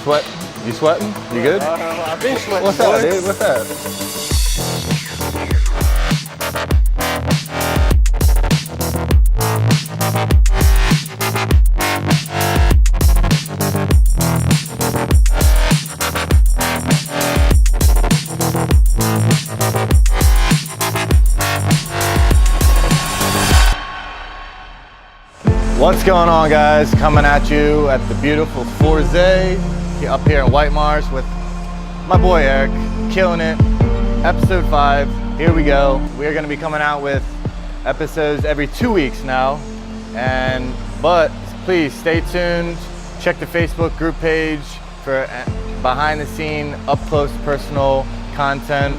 sweat? You sweating? You good? I've been sweating. What's that, dude? What's that? What's going on, guys? Coming at you at the beautiful Forze up here in White Marsh with my boy Erik, killing it. Episode 5, here we go. We are going to be coming out with episodes every 2 weeks now, but please stay tuned. Check the Facebook group page for behind the scene, up close, personal content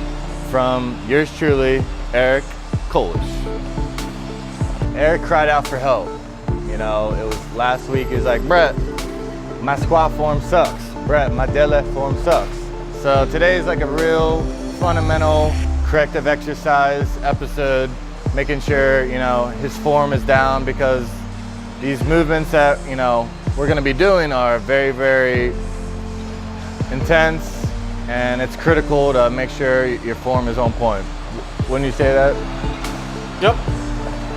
from yours truly, Erik Kolish. Erik cried out for help. You know, it was last week. He was like, Brett, my squat form sucks. Brett, my deadlift form sucks. So today is like a real fundamental corrective exercise episode, making sure, you know, his form is down, because these movements that, you know, we're gonna be doing are very, very intense, and it's critical to make sure your form is on point. Wouldn't you say that? Yep.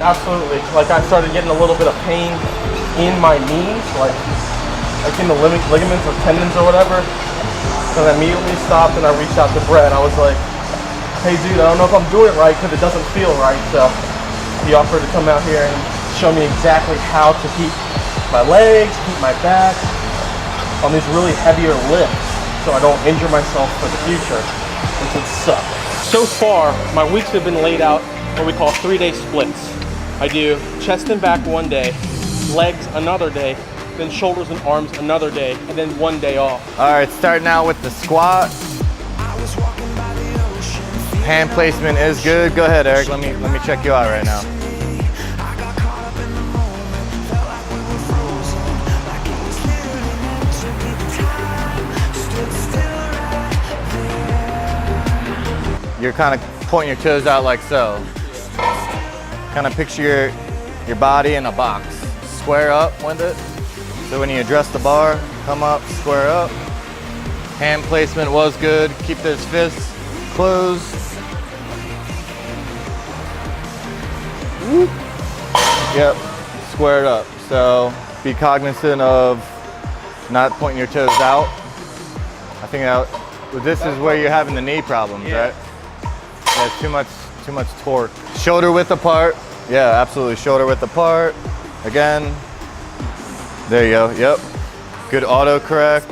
Absolutely. Like, I started getting a little bit of pain in my knees, like in the ligaments or tendons or whatever. And I immediately stopped and I reached out to Brett and I was like, hey dude, I don't know if I'm doing it right because it doesn't feel right. So he offered to come out here and show me exactly how to keep my legs, keep my back on these really heavier lifts so I don't injure myself for the future, which would suck. So far, my weeks have been laid out what we call 3-day splits. I do chest and back one day, legs another day, then shoulders and arms another day, and then 1 day off. All right, starting out with the squat. Hand placement is good. Go ahead, Erik. Let me check you out right now. You're kind of pointing your toes out like so. Kind of picture your body in a box. Square up with it. So when you adjust the bar, come up, square up. Hand placement was good. Keep those fists closed. Yep, squared up. So be cognizant of not pointing your toes out. I think this is where you're having the knee problems, right? Yeah, too much torque. Shoulder width apart. Yeah, absolutely. Shoulder width apart. Again. There you go. Yep. Good auto correct.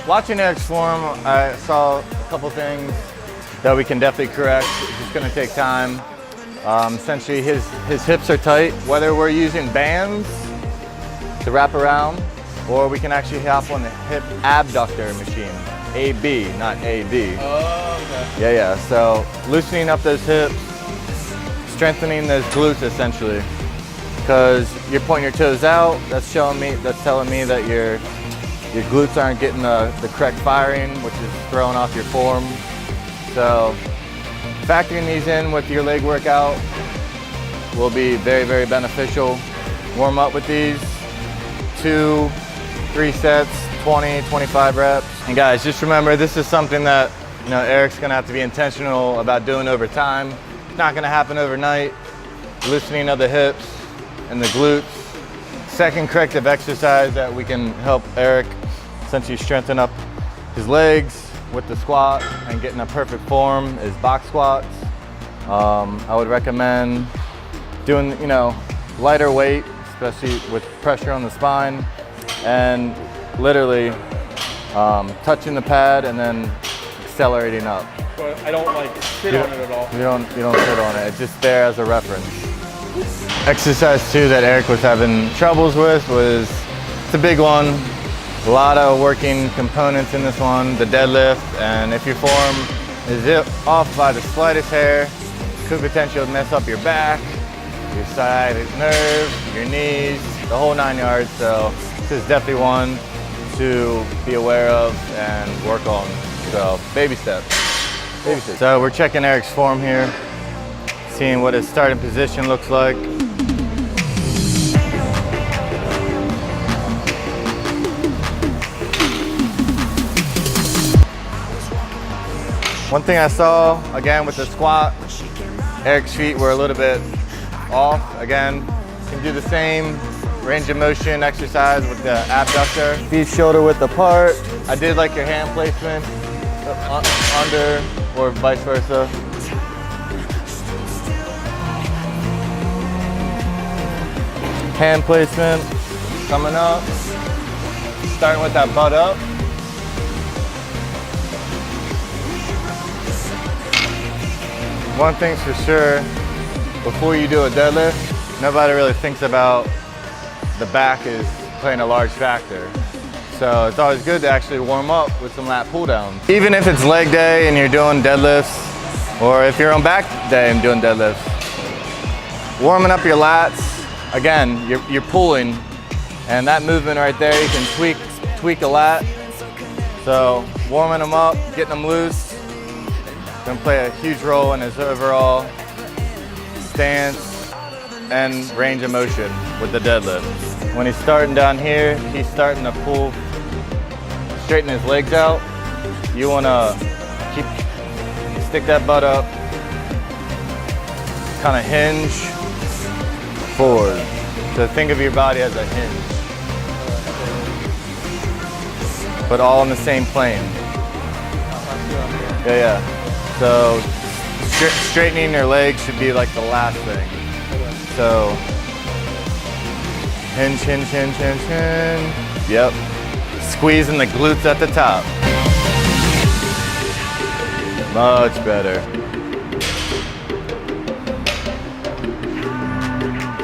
Watching Erik's form, I saw a couple things that we can definitely correct. It's just going to take time. Essentially, his hips are tight. Whether we're using bands to wrap around, or we can actually hop on the hip abductor machine. AB, not AD. Oh, okay. Yeah. So loosening up those hips, strengthening those glutes essentially, because you're pointing your toes out. That's telling me that your glutes aren't getting the correct firing, which is throwing off your form. So factoring these in with your leg workout will be very, very beneficial. Warm up with these 2-3 sets, 20, 25 reps. And guys, just remember, this is something that, you know, Erik's gonna have to be intentional about doing over time. It's not gonna happen overnight. Loosening of the hips and the glutes. Second corrective exercise that we can help Erik essentially strengthen up his legs with the squat and getting a perfect form is box squats. I would recommend doing, you know, lighter weight, especially with pressure on the spine, and literally touching the pad and then accelerating up. But I don't like sit on it at all. You don't sit on it. It's just there as a reference. Exercise 2 that Erik was having troubles with was, it's a big one. A lot of working components in this one, the deadlift, and if your form is off by the slightest hair, it could potentially mess up your back, your side nerve, your knees, the whole 9 yards. So this is definitely one to be aware of and work on. So baby steps. Baby steps. So we're checking Erik's form here, seeing what his starting position looks like. One thing I saw, again, with the squat, Erik's feet were a little bit off. Again, you can do the same range of motion exercise with the abductor. Feet shoulder width apart. I did like your hand placement under or vice versa. Hand placement coming up. Starting with that butt up. One thing's for sure, before you do a deadlift, nobody really thinks about the back is playing a large factor. So it's always good to actually warm up with some lat pull downs. Even if it's leg day and you're doing deadlifts, or if you're on back day and doing deadlifts, warming up your lats, again, you're pulling, and that movement right there, you can tweak a lat. So warming them up, getting them loose, gonna play a huge role in his overall stance and range of motion with the deadlift. When he's starting down here, he's starting to pull, straighten his legs out. You wanna stick that butt up, kind of hinge forward. So think of your body as a hinge, but all in the same plane. Yeah. So straightening your legs should be like the last thing. So hinge. Yep. Squeezing the glutes at the top. Much better.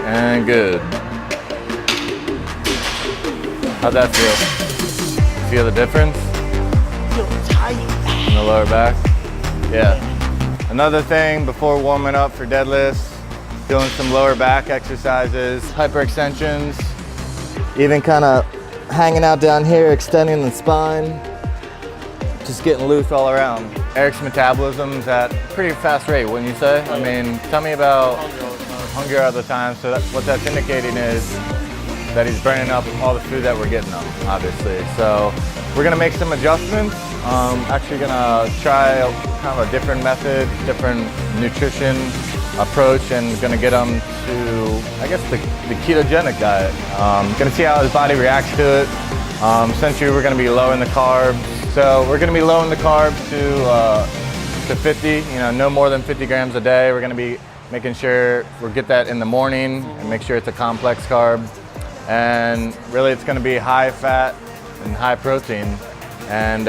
And good. How'd that feel? Feel the difference? Feel tight. In the lower back? Yeah. Another thing before warming up for deadlifts, doing some lower back exercises, hyperextensions, even kind of hanging out down here, extending the spine, just getting loose all around. Erik's metabolism's at a pretty fast rate, wouldn't you say? I mean, tell me about hunger all the time. So what that's indicating is that he's burning up all the food that we're getting him, obviously. So we're gonna make some adjustments. Actually gonna try kind of a different method, different nutrition approach, and gonna get him to, I guess, the ketogenic diet. Gonna see how his body reacts to it. Essentially, we're gonna be lowering the carbs. So we're gonna be lowering the carbs to 50, no more than 50 grams a day. We're gonna be making sure we get that in the morning and make sure it's a complex carb. And really it's gonna be high fat and high protein, and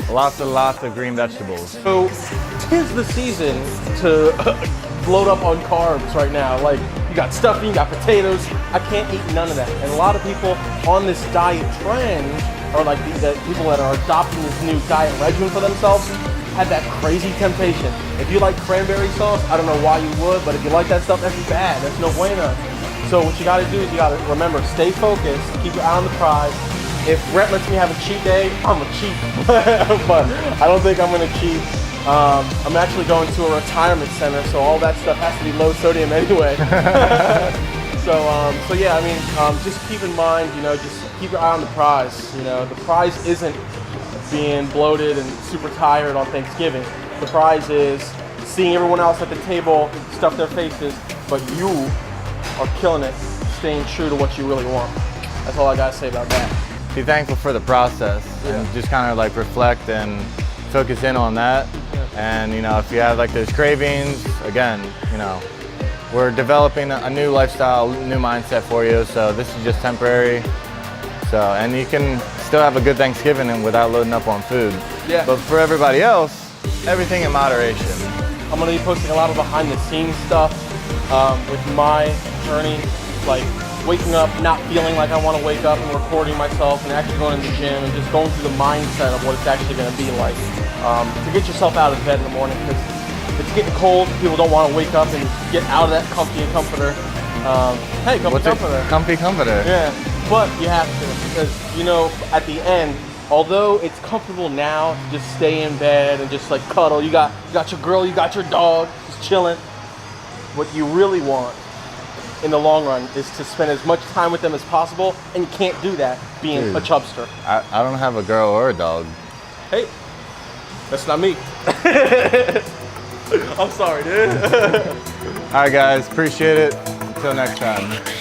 lots of green vegetables. So 'tis the season to load up on carbs right now. Like, you got stuffing, you got potatoes. I can't eat none of that. And a lot of people on this diet trend, or like the people that are adopting this new diet regimen for themselves, had that crazy temptation. If you like cranberry sauce, I don't know why you would, but if you like that stuff, that's bad. That's no bueno. So what you gotta do is you gotta remember, stay focused, keep your eye on the prize. If Brett lets me have a cheat day, I'm gonna cheat. But I don't think I'm gonna cheat. I'm actually going to a retirement center, so all that stuff has to be low sodium anyway. So yeah, I mean, just keep in mind, just keep your eye on the prize. The prize isn't being bloated and super tired on Thanksgiving. The prize is seeing everyone else at the table stuff their faces, but you are killing it, staying true to what you really want. That's all I gotta say about that. Be thankful for the process, and just kind of like reflect and focus in on that. And if you have like those cravings, again, we're developing a new lifestyle, new mindset for you. So this is just temporary. So, and you can still have a good Thanksgiving and without loading up on food. Yeah. But for everybody else, everything in moderation. I'm gonna be posting a lot of behind the scenes stuff with my journey, like waking up, not feeling like I want to wake up, and recording myself and actually going to the gym and just going through the mindset of what it's actually going to be like to get yourself out of bed in the morning, because it's getting cold. People don't want to wake up and get out of that comfy comforter. Hey, comforter. Comfy comforter. Yeah, but you have to, because at the end, although it's comfortable now to just stay in bed and just like cuddle, you got your girl, you got your dog, just chilling. What you really want in the long run is to spend as much time with them as possible, and you can't do that being a chubster. I don't have a girl or a dog. Hey, That's not me. I'm sorry, dude. All right, guys, appreciate it. Until next time.